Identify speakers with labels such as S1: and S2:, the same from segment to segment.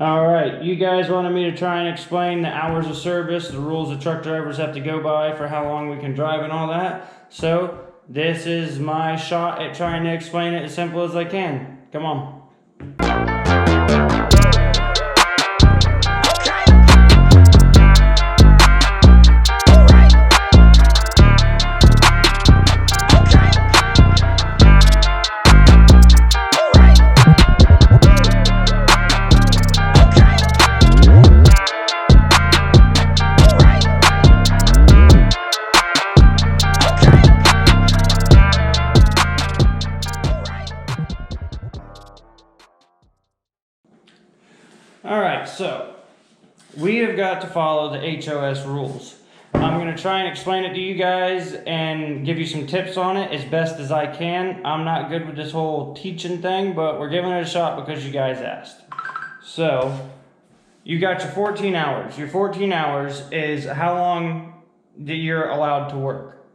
S1: All right, you guys wanted me to try and explain the hours of service, the rules that truck drivers have to go by for how long we can drive and all that. So this is my shot at trying to explain it as simple as I can. Come on. Alright, so we have got to follow the HOS rules. I'm going to try and explain it to you guys and give you some tips on it as best as I can. I'm not good with this whole teaching thing, but we're giving it a shot because you guys asked. So, you got your 14 hours. Your 14 hours is how long that you're allowed to work.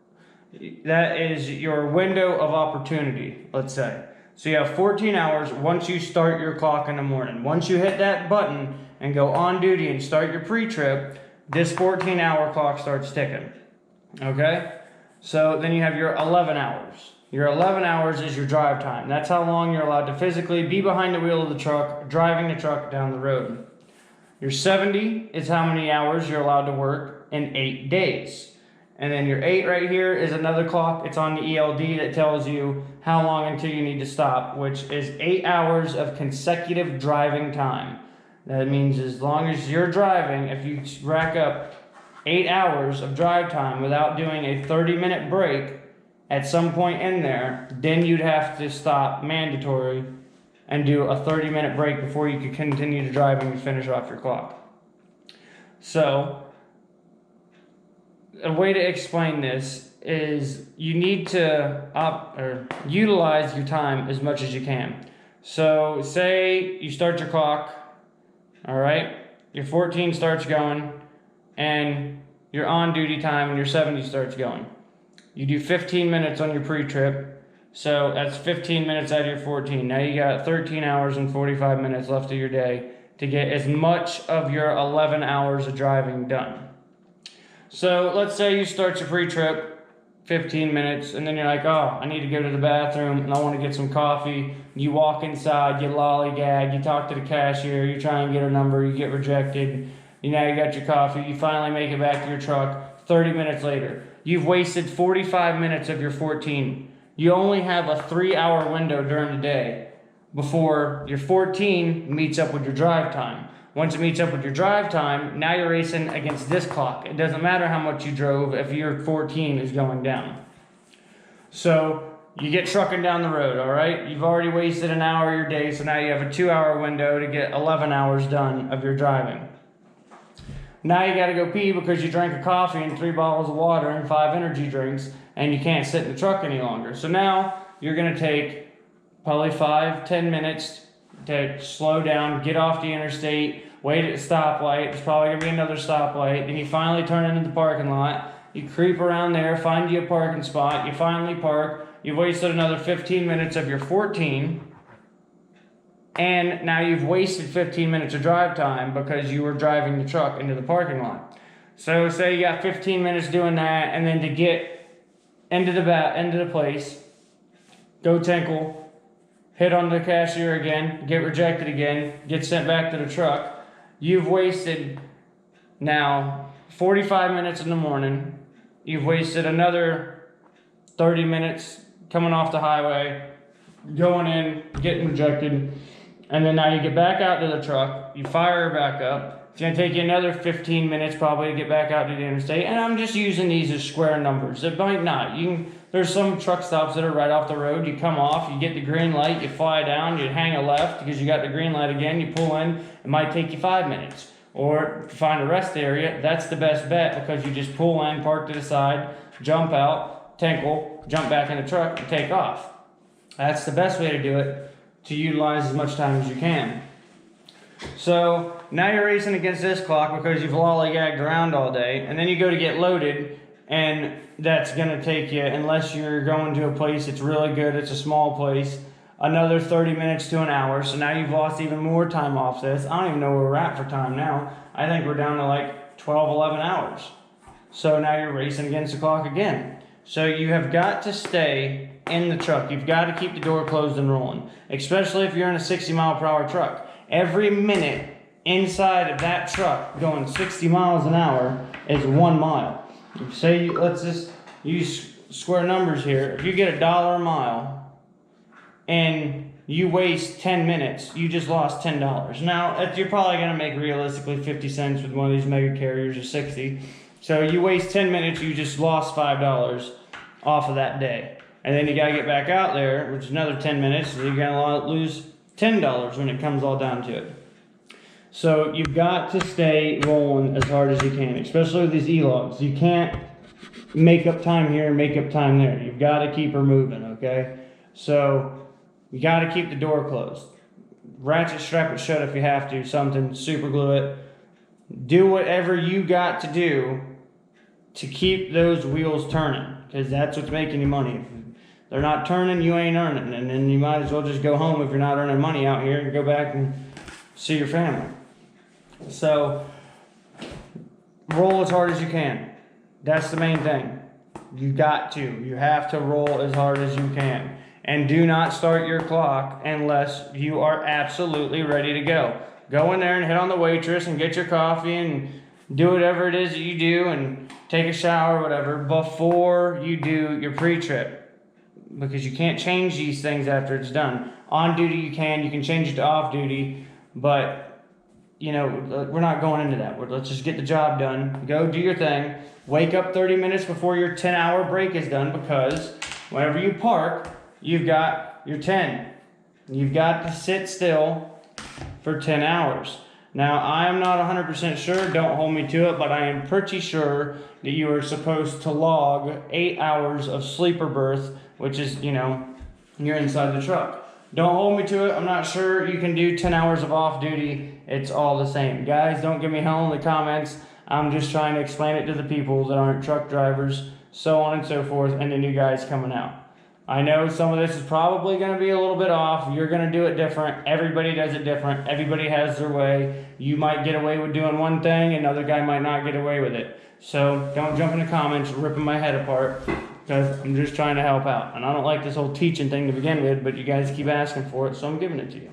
S1: That is your window of opportunity, let's say. So you have 14 hours once you start your clock in the morning. Once you hit that button and go on duty and start your pre-trip, this 14-hour clock starts ticking. Okay? So then you have your 11 hours. Your 11 hours is your drive time. That's how long you're allowed to physically be behind the wheel of the truck, driving the truck down the road. Your 70 is how many hours you're allowed to work in 8 days. And then your 8 right here is another clock. It's on the ELD that tells you how long until you need to stop, which is 8 hours of consecutive driving time. That means as long as you're driving, if you rack up 8 hours of drive time without doing a 30-minute break at some point in there, then you'd have to stop mandatory and do a 30-minute break before you could continue to drive and finish off your clock. So, a way to explain this is you need to utilize your time as much as you can. So say you start your clock, all right, your 14 starts going, and your on duty time and your 70 starts going. You do 15 minutes on your pre-trip, so that's 15 minutes out of your 14. Now you got 13 hours and 45 minutes left of your day to get as much of your 11 hours of driving done. So let's say you start your pre-trip, 15 minutes, and then you're like, oh, I need to go to the bathroom and I want to get some coffee. You walk inside, you lollygag, you talk to the cashier, you try and get her number, you get rejected. Now you got your coffee, you finally make it back to your truck. 30 minutes later, you've wasted 45 minutes of your 14. You only have a 3-hour window during the day before your 14 meets up with your drive time. Once it meets up with your drive time, now you're racing against this clock. It doesn't matter how much you drove if your 14 is going down. So you get trucking down the road, all right? You've already wasted an hour of your day, so now you have a 2-hour window to get 11 hours done of your driving. Now you got to go pee because you drank a coffee and 3 bottles of water and 5 energy drinks, and you can't sit in the truck any longer. So now you're going to take probably 5-10 minutes to slow down, get off the interstate, wait at the stoplight. There's probably going to be another stoplight. Then you finally turn into the parking lot. You creep around there, find you a parking spot. You finally park. You've wasted another 15 minutes of your 14. And now you've wasted 15 minutes of drive time because you were driving the truck into the parking lot. So say you got 15 minutes doing that, and then to get into the place, go tinkle, hit on the cashier again, get rejected again, get sent back to the truck. You've wasted now 45 minutes in the morning. You've wasted another 30 minutes coming off the highway, going in, getting rejected. And then now you get back out to the truck, you fire her back up. It's going to take you another 15 minutes probably to get back out to the interstate. And I'm just using these as square numbers. It might not. There's some truck stops that are right off the road. You come off, you get the green light, you fly down, you hang a left because you got the green light again, you pull in. It might take you 5 minutes. Or to find a rest area, that's the best bet because you just pull in, park to the side, jump out, tinkle, jump back in the truck, and take off. That's the best way to do it, to utilize as much time as you can. So now you're racing against this clock because you've lollygagged around all day, and then you go to get loaded, and that's going to take you, unless you're going to a place that's really good, it's a small place, another 30 minutes to an hour. So now you've lost even more time off this. I don't even know where we're at for time now. I think we're down to like 12, 11 hours. So now you're racing against the clock again. So you have got to stay in the truck. You've got to keep the door closed and rolling, especially if you're in a 60-mile-per-hour truck. Every minute inside of that truck going 60 miles an hour is 1 mile. Say, let's just use square numbers here. If you get $1 a mile and you waste 10 minutes, you just lost $10. Now, you're probably going to make realistically 50 cents with one of these mega carriers or 60. So you waste 10 minutes, you just lost $5 off of that day. And then you got to get back out there, which is another 10 minutes, so you're going to lose $10 when it comes all down to it. So you've got to stay rolling as hard as you can, especially with these E-logs. You can't make up time here and make up time there. You've got to keep her moving, okay? So you got to keep the door closed. Ratchet strap it shut if you have to, something, super glue it. Do whatever you got to do to keep those wheels turning, because that's what's making you money. If they're not turning, you ain't earning, and then you might as well just go home if you're not earning money out here and go back and see your family. So roll as hard as you can. That's the main thing. You got to. You have to roll as hard as you can. And do not start your clock unless you are absolutely ready to go. Go in there and hit on the waitress and get your coffee and do whatever it is that you do and take a shower or whatever before you do your pre-trip. Because you can't change these things after it's done. On duty you can change it to off duty, but you know, we're not going into that. Let's just get the job done. Go do your thing. Wake up 30 minutes before your 10-hour break is done, because whenever you park, you've got your 10. You've got to sit still for 10 hours. Now, I am not 100% sure, don't hold me to it, but I am pretty sure that you are supposed to log 8 hours of sleeper berth, which is, you know, you're inside the truck. Don't hold me to it. I'm not sure you can do 10 hours of off duty. It's all the same. Guys, don't give me hell in the comments. I'm just trying to explain it to the people that aren't truck drivers, so on and so forth, and the new guys coming out. I know some of this is probably going to be a little bit off. You're going to do it different. Everybody does it different. Everybody has their way. You might get away with doing one thing, another guy might not get away with it. So don't jump in the comments ripping my head apart, because I'm just trying to help out. And I don't like this whole teaching thing to begin with, but you guys keep asking for it, so I'm giving it to you.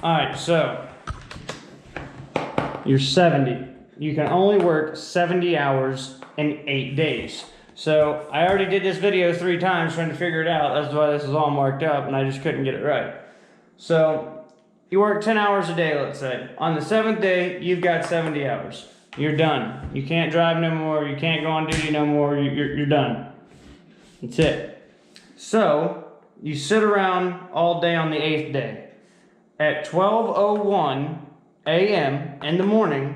S1: Alright, so you're 70. You can only work 70 hours in 8 days. So I already did this video 3 times trying to figure it out. That's why this is all marked up and I just couldn't get it right. So you work 10 hours a day, let's say. On the 7th day, you've got 70 hours. You're done. You can't drive no more. You can't go on duty no more. You're done. That's it. So you sit around all day on the 8th day. At 12:01 a.m. in the morning,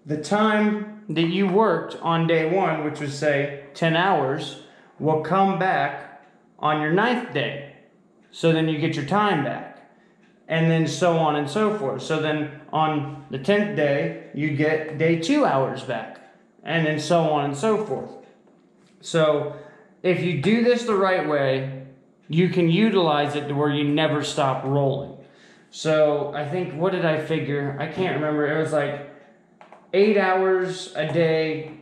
S1: the time that you worked on day 1, which was say 10 hours, will come back on your 9th day. So then you get your time back. And then so on and so forth. So then on the 10th day, you get day 2 hours back. And then so on and so forth. So if you do this the right way, you can utilize it to where you never stop rolling. So I think, what did I figure? I can't remember. It was like 8 hours a day,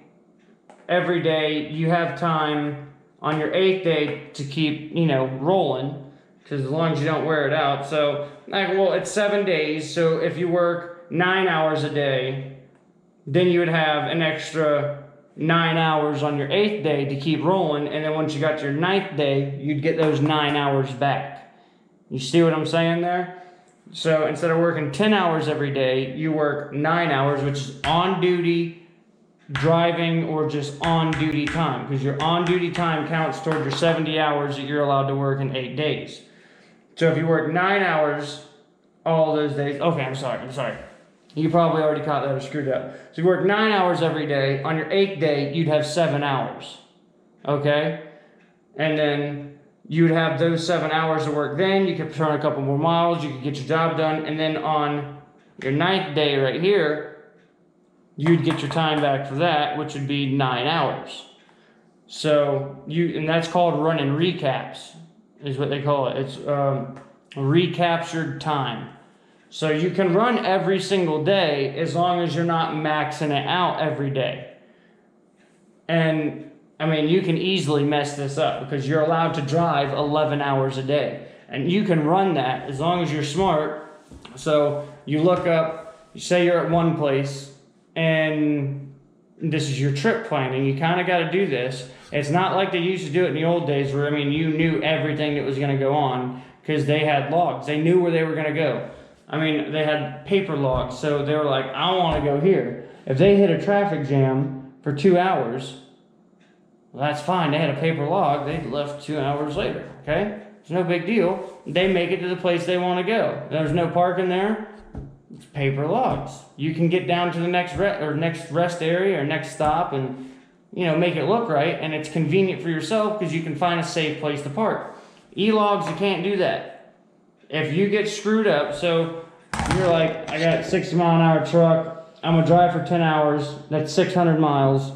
S1: every day. You have time on your 8th day to keep, you know, rolling. Because as long as you don't wear it out. So, like, well, it's 7 days. So if you work 9 hours a day, then you would have an extra 9 hours on your 8th day to keep rolling. And then once you got to your 9th day, you'd get those 9 hours back. You see what I'm saying there? So instead of working 10 hours every day, you work 9 hours, which is on duty, driving, or just on duty time. Because your on duty time counts toward your 70 hours that you're allowed to work in 8 days. So if you work 9 hours all those days, okay, I'm sorry. You probably already caught that or screwed up. So you work 9 hours every day. On your 8th day, you'd have 7 hours. Okay? And then you'd have those 7 hours to work then. You could turn a couple more miles. You could get your job done. And then on your 9th day right here, you'd get your time back for that, which would be 9 hours. So and that's called running recaps. is what they call it. It's recaptured time. So you can run every single day as long as you're not maxing it out every day. And I mean, you can easily mess this up because you're allowed to drive 11 hours a day. And you can run that as long as you're smart. So you look up, you say you're at one place, and this is your trip planning. You kind of got to do this. It's not like they used to do it in the old days where, I mean, you knew everything that was going to go on because they had logs. They knew where they were going to go. I mean, they had paper logs. So they were like, I want to go here. If they hit a traffic jam for 2 hours, well, that's fine. They had a paper log. They left 2 hours later, okay? It's no big deal. They make it to the place they want to go. There's no parking there. It's paper logs. You can get down to the next rest area or next stop and, you know, make it look right, and it's convenient for yourself because you can find a safe place to park. E-logs, you can't do that. If you get screwed up, so you're like, I got a 60-mile-an-hour truck. I'm going to drive for 10 hours. That's 600 miles.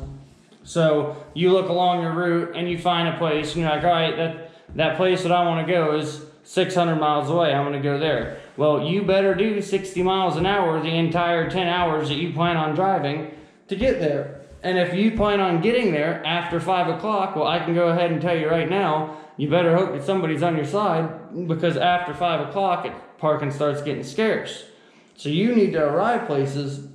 S1: So you look along your route and you find a place and you're like, all right, that place that I want to go is 600 miles away. I'm going to go there. Well, you better do 60 miles an hour the entire 10 hours that you plan on driving to get there. And if you plan on getting there after 5 o'clock, well, I can go ahead and tell you right now, you better hope that somebody's on your side because after 5 o'clock, parking starts getting scarce. So you need to arrive places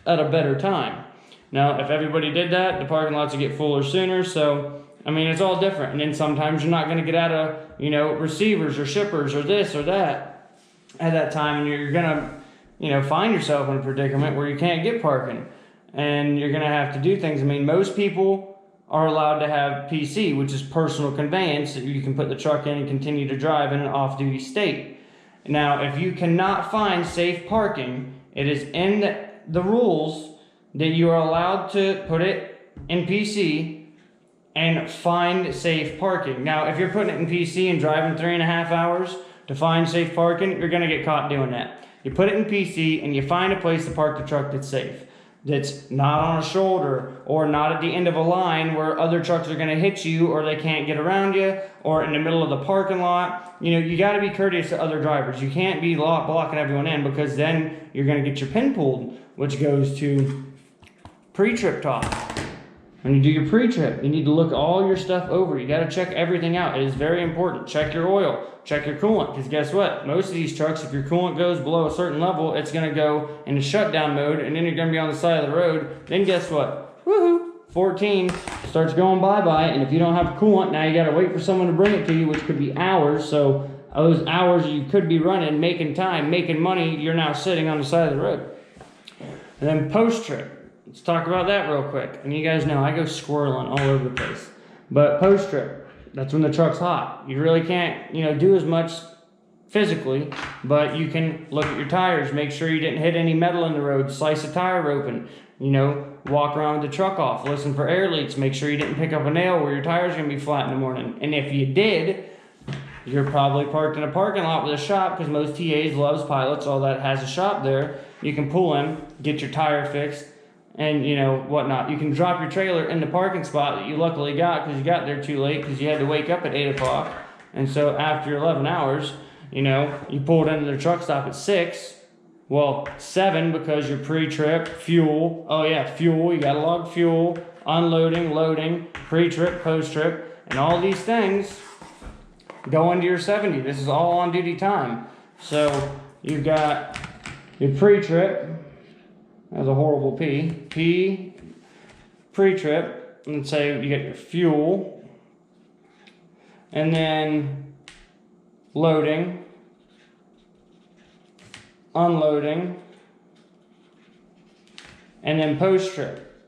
S1: at a better time. Now, if everybody did that, the parking lots would get fuller sooner. So, I mean, it's all different. And then sometimes you're not going to get out of, you know, receivers or shippers or this or that at that time. And you're going to, you know, find yourself in a predicament where you can't get parking. And you're going to have to do things. I mean, most people are allowed to have PC, which is personal conveyance, that you can put the truck in and continue to drive in an off-duty state. Now, if you cannot find safe parking, it is in the rules that you are allowed to put it in PC and find safe parking. Now, if you're putting it in PC and driving 3.5 hours to find safe parking, you're going to get caught doing that. You put it in PC and you find a place to park the truck that's safe, that's not on a shoulder or not at the end of a line where other trucks are going to hit you or they can't get around you or in the middle of the parking lot. You know, you got to be courteous to other drivers. You can't be blocking everyone in because then you're going to get your pin pulled, which goes to pre-trip talk. When you do your pre-trip, you need to look all your stuff over. You got to check everything out. It is very important. Check your oil. Check your coolant. Because guess what? Most of these trucks, if your coolant goes below a certain level, it's going to go into shutdown mode, and then you're going to be on the side of the road. Then guess what? Woohoo! 14 starts going bye-bye, and if you don't have coolant, now you got to wait for someone to bring it to you, which could be hours. So those hours you could be running, making time, making money, you're now sitting on the side of the road. And then post-trip. Let's talk about that real quick. And you guys know I go squirreling all over the place. But post-trip, that's when the truck's hot. You really can't, you know, do as much physically, but you can look at your tires, make sure you didn't hit any metal in the road, slice a tire open, you know, walk around with the truck off, listen for air leaks, make sure you didn't pick up a nail where your tire's going to be flat in the morning. And if you did, you're probably parked in a parking lot with a shop because most TAs, Loves, Pilots, all that has a shop there. You can pull in, get your tire fixed, and, you know, whatnot. You can drop your trailer in the parking spot that you luckily got because you got there too late because you had to wake up at 8 o'clock. And so after your 11 hours, you know, you pulled into the truck stop at 6. Well, 7 because you're pre-trip, fuel. Oh, yeah, fuel. You got to log fuel, unloading, loading, pre-trip, post-trip. And all these things go into your 70. This is all on duty time. So you've got your pre-trip. That's a horrible P. Pre-trip. Let's say you get your fuel. And then loading. Unloading. And then post-trip.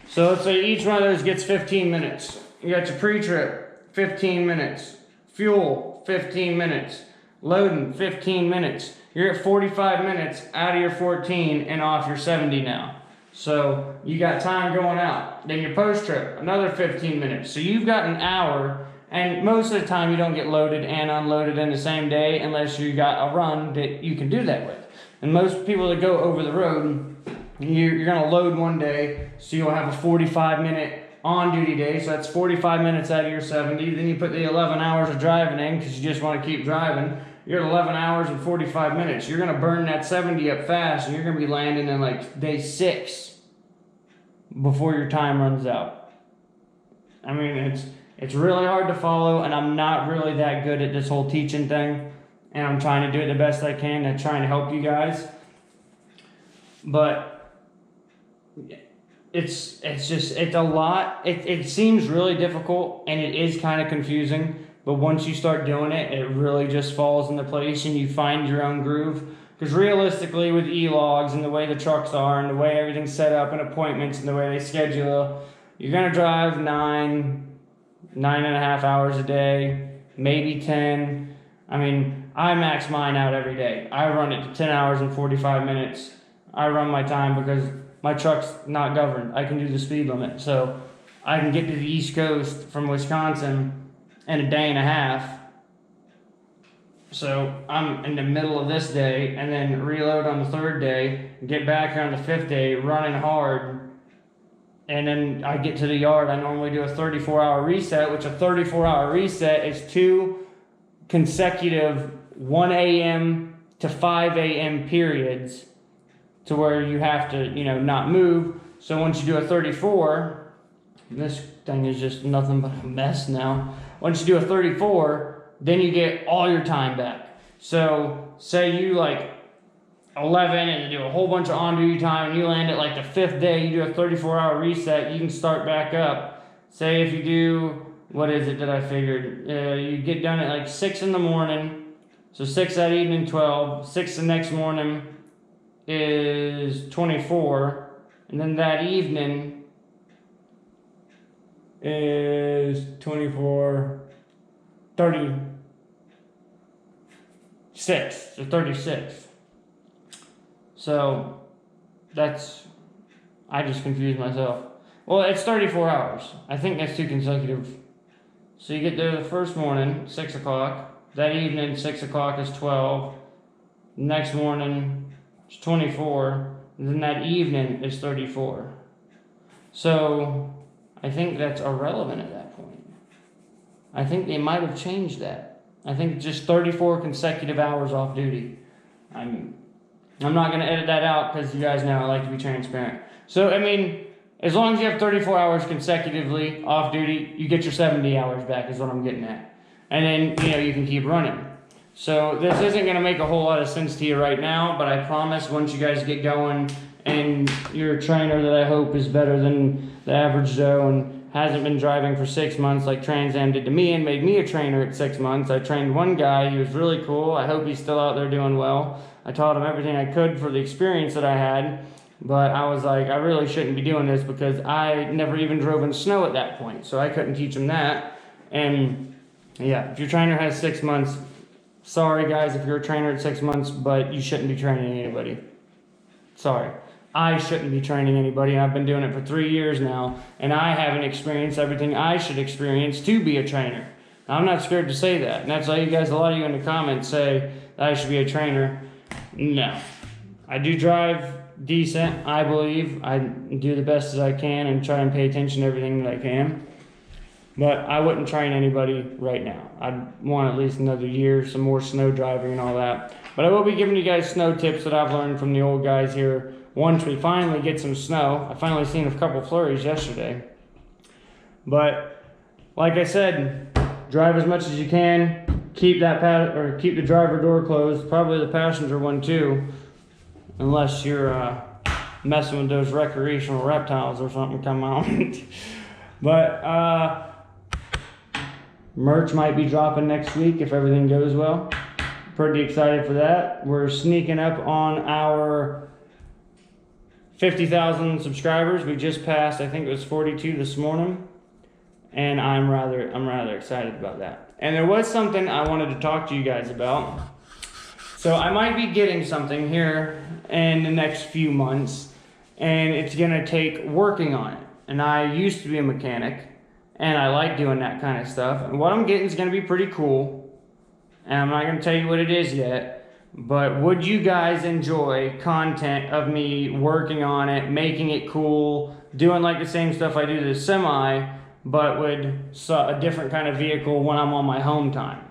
S1: So let's say each one of those gets 15 minutes. You got your pre-trip, 15 minutes. Fuel, 15 minutes. Loading, 15 minutes. You're at 45 minutes out of your 14 and off your 70 now. So you got time going out. Then your post-trip, another 15 minutes. So you've got an hour, and most of the time you don't get loaded and unloaded in the same day unless you got a run that you can do that with. And most people that go over the road, you're going to load one day, so you'll have a 45-minute on-duty day, so that's 45 minutes out of your 70. Then you put the 11 hours of driving in because you just want to keep driving. You're at 11 hours and 45 minutes. You're going to burn that 70 up fast, and you're going to be landing in like day 6 before your time runs out. I mean, it's really hard to follow, and I'm not really that good at this whole teaching thing, and I'm trying to do it the best I can and trying to help you guys. But it's a lot. It seems really difficult, and it is kind of confusing, but once you start doing it, it really just falls into place and you find your own groove. Because realistically, with e-logs and the way the trucks are and the way everything's set up and appointments and the way they schedule, you're gonna drive 9.5 hours a day, maybe 10. I mean, I max mine out every day. I run it to 10 hours and 45 minutes. I run my time because my truck's not governed. I can do the speed limit. So I can get to the East Coast from Wisconsin in a day and a half. So I'm in the middle of this day and then reload on the 3rd day, get back here on the 5th day, running hard. And then I get to the yard. I normally do a 34-hour reset, which a 34-hour reset is 2 consecutive 1 a.m. to 5 a.m. periods to where you have to, not move. So once you do a 34, this thing is just nothing but a mess now. Once you do a 34, then you get all your time back. So say you 11 and do a whole bunch of on-duty time and you land at the 5th day, you do a 34-hour reset, you can start back up. Say if you do, what is it that I figured? You get done at 6 in the morning, so 6 that evening, 12, 6 the next morning is 24, and then that evening is 24, 36, so 36. So I just confused myself. Well, it's 34 hours. I think that's 2 consecutive. So you get there the first morning, 6 o'clock. That evening, 6 o'clock is 12. Next morning, it's 24. And then that evening is 34. So I think that's irrelevant at that point. I think they might have changed that. I think just 34 consecutive hours off duty. I'm not going to edit that out because you guys know I like to be transparent. So, I mean, as long as you have 34 hours consecutively off duty, you get your 70 hours back is what I'm getting at. And then, you can keep running. So this isn't going to make a whole lot of sense to you right now, but I promise once you guys get going and you're a trainer that I hope is better than the average Joe and hasn't been driving for 6 months like Trans Am did to me and made me a trainer at 6 months. I trained one guy. He was really cool. I hope he's still out there doing well. I taught him everything I could for the experience that I had, but I was like, I really shouldn't be doing this because I never even drove in snow at that point, so I couldn't teach him that. And yeah, if your trainer has 6 months, sorry guys if you're a trainer at 6 months, but you shouldn't be training anybody. Sorry. I shouldn't be training anybody. I've been doing it for 3 years now, and I haven't experienced everything I should experience to be a trainer. I'm not scared to say that, and that's why you guys, a lot of you in the comments say that I should be a trainer. No. I do drive decent, I believe. I do the best as I can and try and pay attention to everything that I can. But I wouldn't train anybody right now. I'd want at least another year, some more snow driving and all that. But I will be giving you guys snow tips that I've learned from the old guys here once we finally get some snow. I finally seen a couple flurries yesterday. But like I said, drive as much as you can. Keep keep the driver door closed, probably the passenger one too, unless you're messing with those recreational reptiles or something come out. But merch might be dropping next week if everything goes well. Pretty excited for that. We're sneaking up on our 50,000 subscribers. We just passed, I think it was 42 this morning, and I'm rather excited about that. And there was something I wanted to talk to you guys about. So I might be getting something here in the next few months, and it's gonna take working on it. And I used to be a mechanic, and I like doing that kind of stuff. And what I'm getting is gonna be pretty cool, and I'm not gonna tell you what it is yet, but would you guys enjoy content of me working on it, making it cool, doing like the same stuff I do to the semi, but with a different kind of vehicle when I'm on my home time.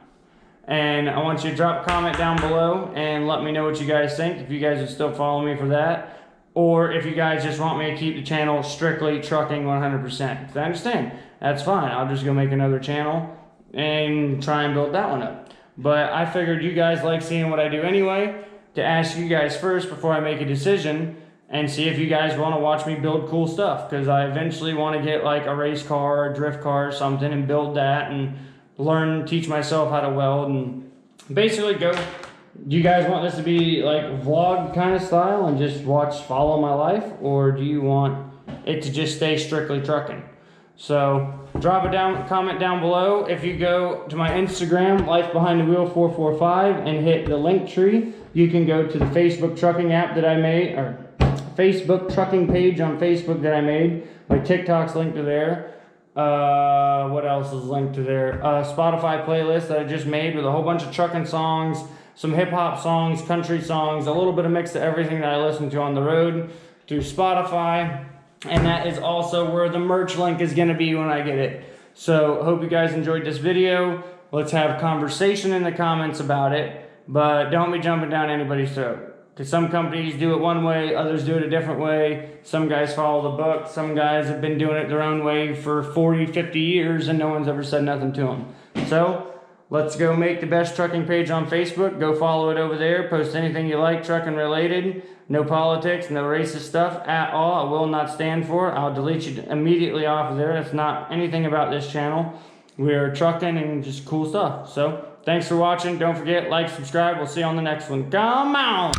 S1: And I want you to drop a comment down below and let me know what you guys think, if you guys are still following me for that, or if you guys just want me to keep the channel strictly trucking 100%. I understand, that's fine. I'll just go make another channel and try and build that one up. But I figured you guys like seeing what I do anyway, to ask you guys first before I make a decision and see if you guys want to watch me build cool stuff, because I eventually want to get like a race car, a drift car or something, and build that and learn, teach myself how to weld, and basically go. Do you guys want this to be like vlog kind of style and just follow my life, or do you want it to just stay strictly trucking? So drop a comment down below. If you go to my Instagram, Life Behind the Wheel 445, and hit the link tree, you can go to the Facebook trucking app that I made, or Facebook trucking page on Facebook that I made. My TikTok's linked to there. What else is linked to there? Spotify playlist that I just made with a whole bunch of trucking songs, some hip hop songs, country songs, a little bit of mix of everything that I listen to on the road through Spotify. And that is also where the merch link is going to be when I get it. So hope you guys enjoyed this video. Let's have conversation in the comments about it, but don't be jumping down anybody's throat. Because some companies do it one way, others do it a different way. Some guys follow the book. Some guys have been doing it their own way for 40, 50 years and no one's ever said nothing to them. So let's go make the best trucking page on Facebook. Go follow it over there. Post anything you like trucking related. No politics, no racist stuff at all. I will not stand for it. I'll delete you immediately off of there. That's not anything about this channel. We're trucking and just cool stuff. So thanks for watching. Don't forget, like, subscribe. We'll see you on the next one. Come on!